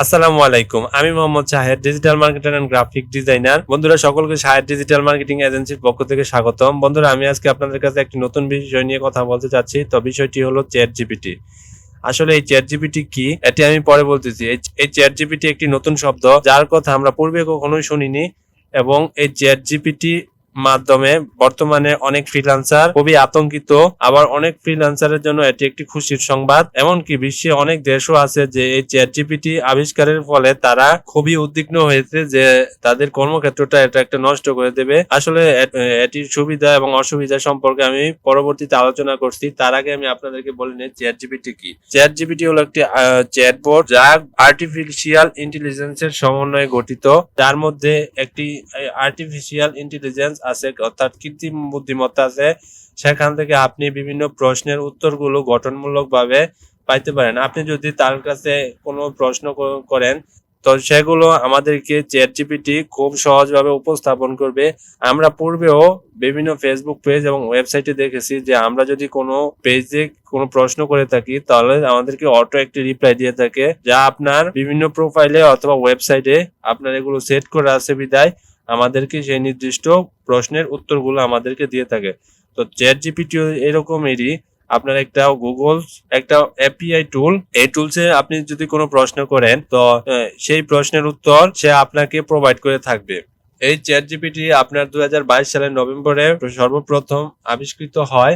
আসসালামু আলাইকুম, আমি Mohammad Shahed, digital marketer and graphic designer. বন্ধুরা, সকলকে শাহেদ ডিজিটাল মার্কেটিং এজেন্সির পক্ষ থেকে স্বাগতম। বন্ধুরা, আমি আজকে আপনাদের কাছে একটি নতুন বিষয় নিয়ে কথা বলতে চাচ্ছি। তো বিষয়টি হলো চ্যাট জিপিটি। আসলে এই চ্যাট জিপিটি কি, এটি আমি পরে বলতেছি। এই চ্যাট জিপিটি একটি নতুন শব্দ, যার কথা আমরা পূর্বে কখনোই শুনিনি। এবং এই চ্যাট জিপিটি মাধ্যমে বর্তমানে অনেক ফ্রিল্যান্সার খুবই আতঙ্কিত, আবার অনেক ফ্রিল্যান্সারের জন্য এটি একটি খুশির সংবাদ। এমনকি বিশ্বে অনেক দেশও আছে যে এই চ্যাট জিপিটি আবিষ্কারের ফলে তারা খুবই উদ্বিগ্ন হয়েছে যে তাদের কর্মক্ষেত্রটা এটা একটা নষ্ট করে দেবে। আসলে এটির সুবিধা এবং অসুবিধা সম্পর্কে আমি পরবর্তীতে আলোচনা করছি। তার আগে আমি আপনাদেরকে বলে নিই চ্যাট জিপিটি কি। চ্যাট জিপিটি হলো একটি চ্যাটবট, যা আর্টিফিশিয়াল ইন্টেলিজেন্সের সমন্বয়ে গঠিত। তার মধ্যে একটি আর্টিফিশিয়াল ইন্টেলিজেন্স আছে, অর্থাৎ কৃত্রিম বুদ্ধিমত্তা আছে। সেখান থেকে আপনি বিভিন্ন প্রশ্নের উত্তরগুলো গঠনমূলকভাবে পাইতে পারেন। আপনি যদি তার কাছে কোনো প্রশ্ন করেন, তো সেগুলো আমাদেরকে চ্যাট জিপিটি খুব সহজভাবে উপস্থাপন করবে। আমরা পূর্বেও বিভিন্ন ফেসবুক পেজ এবং ওয়েবসাইটে দেখেছি যে আমরা যদি কোনো পেজে কোনো প্রশ্ন করে থাকি, তাহলে আমাদেরকে অটো একটি রিপ্লাই দিয়ে থাকে, যা আপনার বিভিন্ন প্রোফাইলে অথবা ওয়েবসাইটে আপনার এগুলো সেট করা আছে বিদায় আমাদেরকে সেই নির্দিষ্ট প্রশ্নের উত্তরগুলো আমাদেরকে দিয়ে থাকে। তো চ্যাট জিপিটি এরকমেরই আপনার একটা গুগল একটা এপিআই টুল। এই টুলসে আপনি যদি কোনো প্রশ্ন করেন, তো সেই প্রশ্নের উত্তর সে আপনাকে প্রোভাইড করে থাকবে। এই চ্যাট জিপিটি আপনার 2022 সালের নভেম্বরে সর্বপ্রথম আবিষ্কৃত হয়।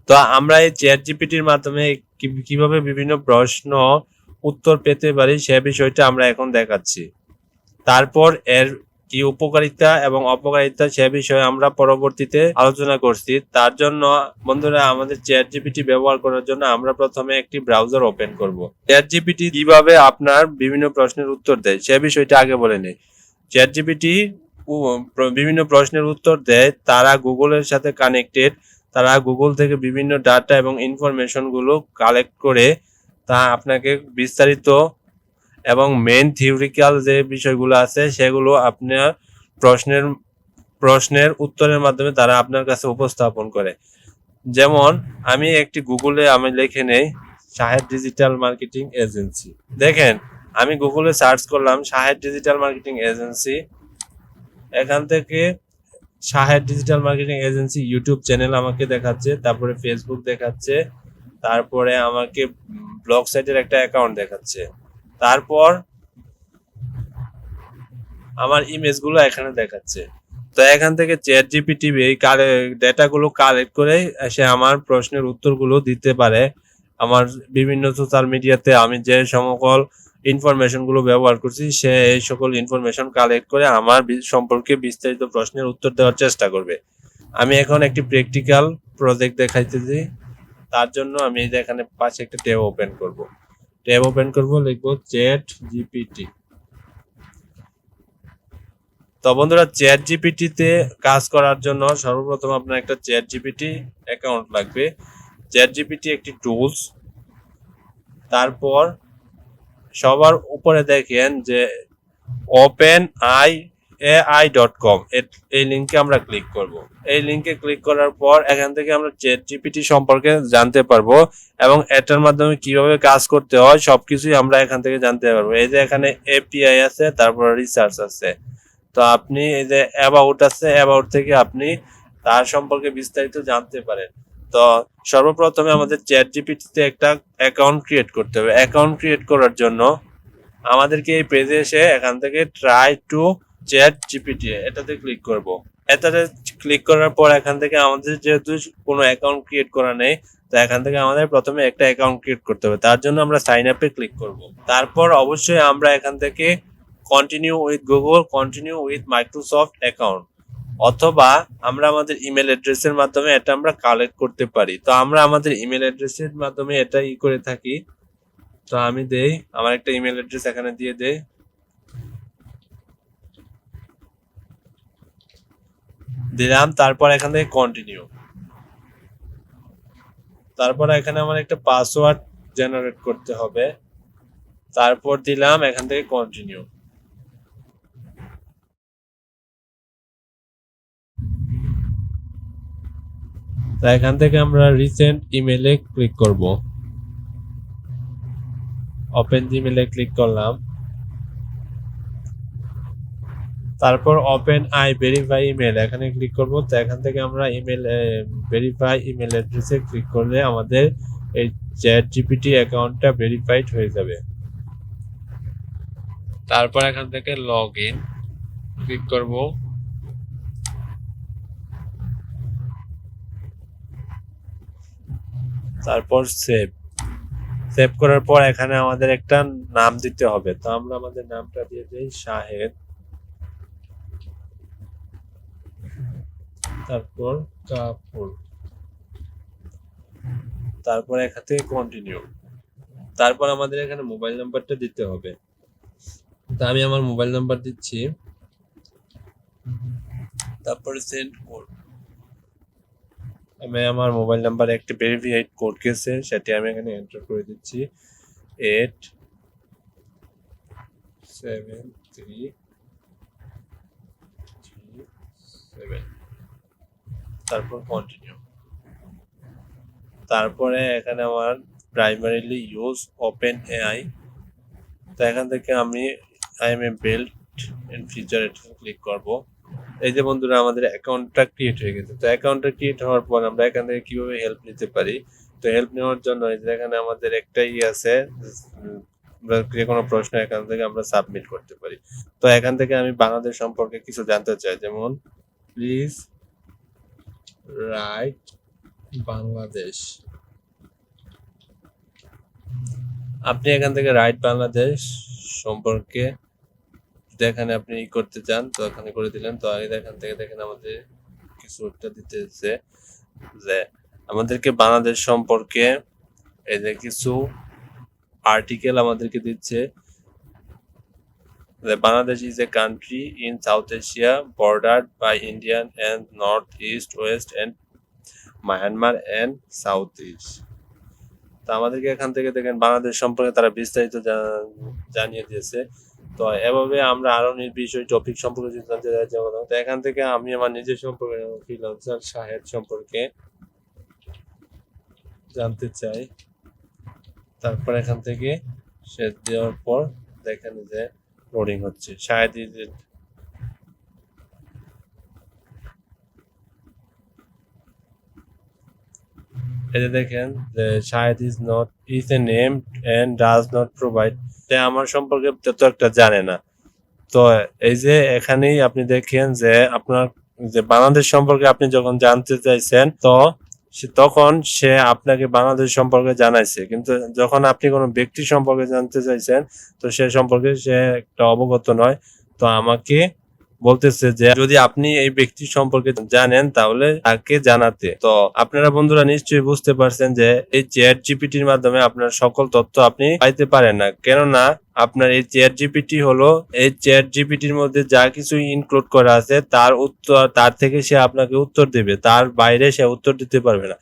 তো আমরা এই চ্যাট জিপিটির মাধ্যমে কিভাবে বিভিন্ন প্রশ্ন উত্তর পেতে পারি সে বিষয়টা আমরা এখন দেখাচ্ছি। তারপর এর কি উপকারিতা এবং অপকারিতা সে বিষয়ে আমরা পরবর্তীতে আলোচনা করছি। তার জন্য বন্ধুরা, আমাদের চ্যাট জিপিটি ব্যবহার করার জন্য আমরা প্রথমে একটি ব্রাউজার ওপেন করব। চ্যাট জিপিটি কিভাবে আপনার বিভিন্ন প্রশ্নের উত্তর দেয় সে বিষয়টা আগে বলে নেই। চ্যাট জিপিটি বিভিন্ন প্রশ্নের উত্তর দেয়, তারা গুগলের সাথে কানেক্টেড। তারা গুগল থেকে বিভিন্ন ডাটা এবং ইনফরমেশন গুলো কালেক্ট করে তা আপনাকে বিস্তারিত এবং মেইন থিওরিক্যাল যে বিষয়গুলো আছে সেগুলো আপনার প্রশ্নের উত্তরের মাধ্যমে তারা আপনার কাছে উপস্থাপন করে। যেমন আমি একটি গুগলে আমি লিখে নেই শাহেদ ডিজিটাল মার্কেটিং এজেন্সি। দেখেন, আমি গুগলে সার্চ করলাম শাহেদ ডিজিটাল মার্কেটিং এজেন্সি। এখান থেকে Shahed digital marketing agency YouTube channel আমাকে দেখাচ্ছে, তারপরে ফেসবুক দেখাচ্ছে, তারপরে আমাকে ব্লগ সাইটের একটা অ্যাকাউন্ট দেখাচ্ছে, তারপর আমার ইমেজগুলো এখানে দেখাচ্ছে। তো এখান থেকে চ্যাট জিপিটি এই ডেটাগুলো কালেক্ট করে সে আমার প্রশ্নের উত্তরগুলো দিতে পারে। আমার বিভিন্ন সোশ্যাল মিডিয়াতে আমি যে সকল ইনফরমেশনগুলো ব্যবহার করছি, সে এই সকল ইনফরমেশন কালেক্ট করে আমার সম্পর্কে বিস্তারিত প্রশ্নের উত্তর দেওয়ার চেষ্টা করবে। আমি এখন একটি প্র্যাকটিক্যাল প্রজেক্ট দেখাইতেছি। তার জন্য আমি এখানে পাশে একটা ট্যাব ওপেন করব, লিখবো চ্যাট জিপিটি। তো বন্ধুরা, চ্যাট জিপিটিতে কাজ করার জন্য সর্বপ্রথম আপনার একটা চ্যাট জিপিটি অ্যাকাউন্ট লাগবে। চ্যাট জিপিটি একটি টুলস। তারপর সবার উপরে দেখেন যে openai.com, এই লিঙ্কে আমরা ক্লিক করব। এই লিঙ্কে ক্লিক করার পর এখান থেকে আমরা চ্যাট জিপিটি সম্পর্কে জানতে পারবো এবং এটার মাধ্যমে কিভাবে কাজ করতে হয় সবকিছুই আমরা এখান থেকে জানতে পারবো। এই যে এখানে এপিআই আছে, তারপর রিসার্চ আছে। তো আপনি এই যে অ্যাবাউট আছে, অ্যাবাউট থেকে আপনি তার সম্পর্কে বিস্তারিত জানতে পারেন। তো সর্বপ্রথমে আমাদের চ্যাট জিপিটিতে একটা অ্যাকাউন্ট ক্রিয়েট করতে হবে। অ্যাকাউন্ট ক্রিয়েট করার জন্য আমাদেরকে এই পেজে এসে এখান থেকে ট্রাই টু চ্যাট জিপিটি এটাতে ক্লিক করব। এটাতে ক্লিক করার পর এখান থেকে আমাদের যেহেতু কোনো অ্যাকাউন্ট ক্রিয়েট করা নেই, তো এখান থেকে আমাদের প্রথমে একটা অ্যাকাউন্ট ক্রিয়েট করতে হবে। তার জন্য আমরা সাইন আপে ক্লিক করব। তারপর অবশ্যই আমরা এখান থেকে continue with Google, continue with Microsoft account, অথবা আমরা আমাদের ইমেল অ্যাড্রেসের মাধ্যমে এটা আমরা কালেক্ট করতে পারি। তো আমরা আমাদের ইমেল অ্যাড্রেসের মাধ্যমে এটা করে থাকি। তো আমি দেই আমার একটা ইমেল অ্যাড্রেস এখানে দিয়ে দেই, দিলাম। তারপর এখান থেকে কন্টিনিউ। তারপর এখানে আমার একটা পাসওয়ার্ড জেনারেট করতে হবে। তারপর দিলাম এখান থেকে কন্টিনিউ। তো এখান থেকে আমরা রিসেন্ট ইমেলে ক্লিক করব। ওপেন জিমেলে ক্লিক করলাম। তারপর ওপেন আই ভেরিফাই ইমেল এখানে ক্লিক করব। তো এখান থেকে আমরা ইমেল ভেরিফাই ইমেল অ্যাড্রেসে ক্লিক করলে আমাদের এই চ্যাট জিপিটি অ্যাকাউন্টটা ভেরিফাইড হয়ে যাবে। তারপর এখান থেকে লগ ইন ক্লিক করব। তারপর সেভ করার পর এখানে আমাদের একটা নাম দিতে হবে। তো আমরা আমাদের নামটা দিয়ে দিই শাহেদ, তারপর কাপুর, তারপর এখান থেকে কন্টিনিউ। তারপর আমাদের এখানে মোবাইল নাম্বারটা দিতে হবে। তো আমি আমার মোবাইল নাম্বার দিচ্ছি, তারপরে সেন্ড কোড। আমি আমার মোবাইল নাম্বারে একটা ভেরিফাইড কোড গেছে, সেটি আমি এখানে এন্টার করে দিচ্ছি 87337। তারপর কন্টিনিউ। তারপরে এখানে আমার প্রাইমারিলি ইউজ ওপেন এআই। তো এখান থেকে আমি I am a build and feature click করব। এই যে বন্ধুরা আমাদের অ্যাকাউন্টটা ক্রিয়েট হয়ে গেছে। তো অ্যাকাউন্টটা ক্রিয়েট হওয়ার পর আমরা এখান থেকে কিভাবে হেল্প নিতে পারি, তো হেল্প নেওয়ার জন্য এই যে এখানে আমাদের একটাই আছে, যে কোনো প্রশ্ন এখান থেকে আমরা সাবমিট করতে পারি। তো এখান থেকে আমি বাংলাদেশ সম্পর্কে কিছু জানতে চাই, যেমন প্লিজ রাইট বাংলাদেশ। আপনি এখান থেকে রাইট বাংলাদেশ সম্পর্কে এখানে আপনি করতে চান, তো এখানে করে দিলেন। তো এখান থেকে দেখেন আমাদের কিছু একটা দিতেছে যে আমাদেরকে বাংলাদেশ সম্পর্কে এই যে কিছু আর্টিকেল আমাদেরকে দিচ্ছে। Bangladesh is a country in South Asia bordered by Indian and North East, West and Myanmar and South East. তো আমাদেরকে এখান থেকে দেখেন বাংলাদেশ সম্পর্কে তারা বিস্তারিত জানিয়ে দিয়েছে। তো এভাবে আমরা আরো বিষয় টপিক সম্পর্কে জানতে চাই, যেমন তো এখান থেকে আমি আমার নিজের সম্পর্কে ফ্রিল্যান্সার শাহেদ সম্পর্কে জানতে চাই। তারপর এখান থেকে শেষ দেওয়ার পর দেখেন যে লোডিং হচ্ছে। শাহেদ এই যে দেখেন যে Shahed is a name and does not provide, আমার সম্পর্কে তত একটা জানে না। তো এই যে এখানেই আপনি দেখেন যে আপনার যে বাংলাদেশ সম্পর্কে আপনি যখন জানতে চাইছেন, তো তখন সে আপনাকে বাংলাদেশ সম্পর্কে জানাইছে, কিন্তু যখন আপনি কোনো ব্যক্তি সম্পর্কে জানতে চাইছেন তো সে সম্পর্কে সে একটা অবগত নয়। তো আমাকে বলতেছে যে যদি আপনি এই ব্যক্তি সম্পর্কে জানেন তাহলে তাকে জানাতে। তো আপনারা বন্ধুরা নিশ্চয়ই বুঝতে পারছেন যে এই চ্যাট জিপিটির মাধ্যমে আপনার সকল তথ্য আপনি পাইতে পারেন না, কেননা আপনার এই চ্যাট জিপিটি হলো এই চ্যাট জিপিটির মধ্যে যা কিছু ইনক্লুড করা আছে তার উত্তর, তার থেকে সে আপনাকে উত্তর দেবে, তার বাইরে সে উত্তর দিতে পারবে না।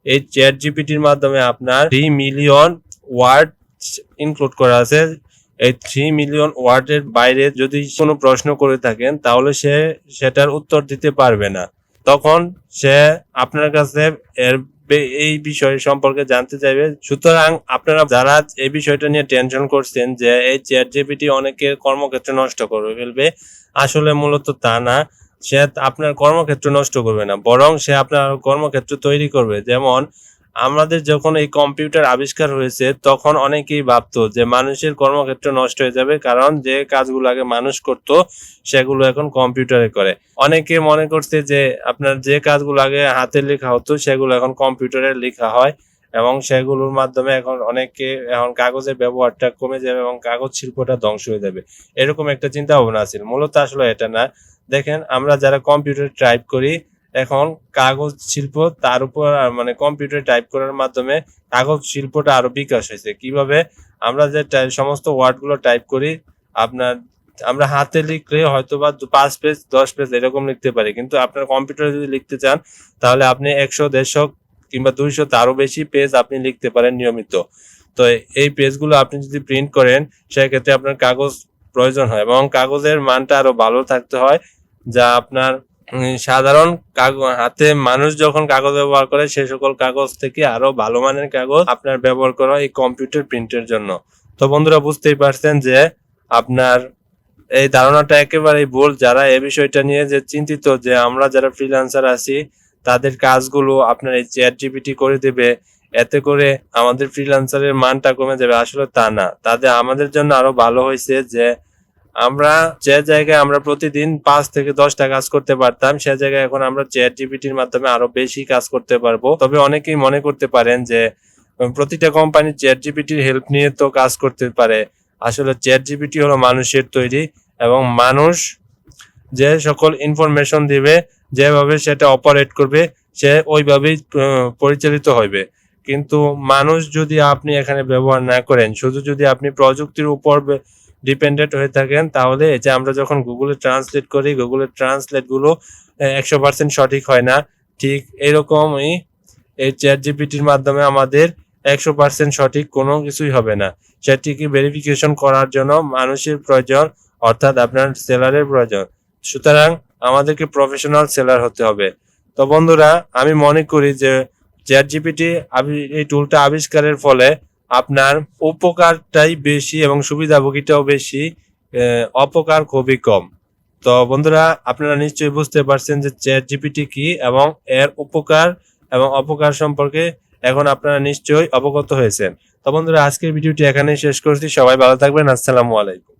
এই চ্যাট জিপিটির মাধ্যমে আপনার 3 মিলিয়ন ওয়ার্ড ইনক্লুড করা আছে। এই 3 মিলিয়ন ওয়ার্ডের বাইরে যদি কোনো প্রশ্ন করে থাকেন তাহলে সে সেটার উত্তর দিতে পারবে না। তখন সে আপনার কাছে এই বিষয় সম্পর্কে জানতে চাইবে। সুতরাং আপনারা যারা এই বিষয়টা নিয়ে টেনশন করছেন যে এই চ্যাট জিপিটি অনেকের কর্মক্ষেত্র নষ্ট করে ফেলবে, আসলে মূলত তা না। সে আপনার কর্মক্ষেত্র নষ্ট করবে না, বরং সে আপনার কর্মক্ষেত্র তৈরি করবে। যেমন আমাদের যখন এই কম্পিউটার আবিষ্কার হয়েছে তখন অনেকেই ভাবতো যে মানুষের কর্মক্ষেত্র নষ্ট হয়ে যাবে, কারণ যে কাজগুলো আগে মানুষ করত সেগুলো এখন কম্পিউটারে করে। অনেকে মনে করছে যে আপনার যে কাজগুলো আগে হাতে লেখা হতো সেগুলো এখন কম্পিউটারে লেখা হয়, এবং সেগুলোর মাধ্যমে এখন কাগজের ব্যবহারটা কমে যাবে এবং কাগজ শিল্পটা ধ্বংস হয়ে যাবে, এরকম একটা চিন্তা ভাবনা ছিল। মূলত আসলে এটা না। দেখেন আমরা যারা কম্পিউটার টাইপ করি, এখন কাগজ শিল্প তার উপর মানে কম্পিউটারে টাইপ করার মাধ্যমে কাগজ শিল্পটা আরো বিকাশ হয়েছে। কিভাবে? আমরা যে সমস্ত ওয়ার্ডগুলো টাইপ করি, আমরা হাতে লিখলে হয়তো বা 5 পেজ 10 পেজ এরকম লিখতে পারি, কিন্তু আপনার কম্পিউটারে যদি লিখতে চান তাহলে আপনি 100 150 কিংবা 200 তারও বেশি পেজ আপনি লিখতে পারেন নিয়মিত। তো এই পেজগুলো আপনি যদি প্রিন্ট করেন সেক্ষেত্রে আপনার কাগজ প্রয়োজন হয়, এবং কাগজের মানটা আরো ভালো থাকতে হয়, যা আপনার সাধারণ হাতে মানুষ যখন কাগজ ব্যবহার করে সে সকল কাগজ থেকে আরো ভালো মানের কাগজ আপনার ব্যবহার করা এই কম্পিউটার প্রিন্টের জন্য। তো বন্ধুরা বুঝতেই পারছেন যে আপনার এই ধারণাটা একেবারেই ভুল। যারা এই বিষয়টা নিয়ে যে চিন্তিত যে আমরা যারা ফ্রিল্যান্সার আছি তাদের কাজগুলো আপনার এই চ্যাট জিপিটি করে দেবে, এতে করে আমাদের ফ্রিল্যান্সারের মানটা কমে যাবে, আসলে তা না। তাদের আমাদের জন্য আরো ভালো হয়েছে যে আমরা যে জায়গায় আমরা প্রতিদিন 5 থেকে 10টা কাজ করতে পারতাম, সে জায়গায় এখন আমরা চ্যাট জিপিটির মাধ্যমে আরো বেশি কাজ করতে পারবো। তবে অনেকেই মনে করতে পারেন যে প্রতিটা কোম্পানি চ্যাট জিপিটির হেল্প নিয়ে তো কাজ করতে পারে। আসলে চ্যাট জিপিটি হলো মানুষের তৈরি, এবং মানুষ যে সকল ইনফরমেশন দিবে, যেভাবে সেটা অপারেট করবে, সে ওইভাবেই পরিচালিত হবে। কিন্তু মানুষ যদি আপনি এখানে ব্যবহার না করেন, শুধু যদি আপনি প্রযুক্তির উপর ডিপেন্ডেন্ট হয়ে থাকেন, তাহলে যে আমরা যখন গুগলে ট্রান্সলেট করি, গুগলের ট্রান্সলেটগুলো 100% সঠিক হয় না। ঠিক এরকমই এই চ্যাট জিপিটির মাধ্যমে আমাদের 100% সঠিক কোনো কিছুই হবে না। সেটিকে ভেরিফিকেশন করার জন্য মানুষের প্রয়োজন, অর্থাৎ আপনার সেলারের প্রয়োজন। সুতরাং আমাদেরকে প্রফেশনাল সেলার হতে হবে। তো বন্ধুরা, আমি মনে করি যে চ্যাট জিপিটি এই টুলটা আবিষ্কারের ফলে আপনার উপকারটাই বেশি এবং সুবিধাভোগীটাও বেশি, অপকার খুবই কম। তো বন্ধুরা, আপনারা নিশ্চয়ই বুঝতে পারছেন যে চ্যাট জিপিটি কি এবং এর উপকার এবং অপকার সম্পর্কে এখন আপনারা নিশ্চয়ই অবগত হয়েছেন। তো বন্ধুরা, আজকের ভিডিওটি এখানেই শেষ করছি। সবাই ভালো থাকবেন। আসসালামু আলাইকুম।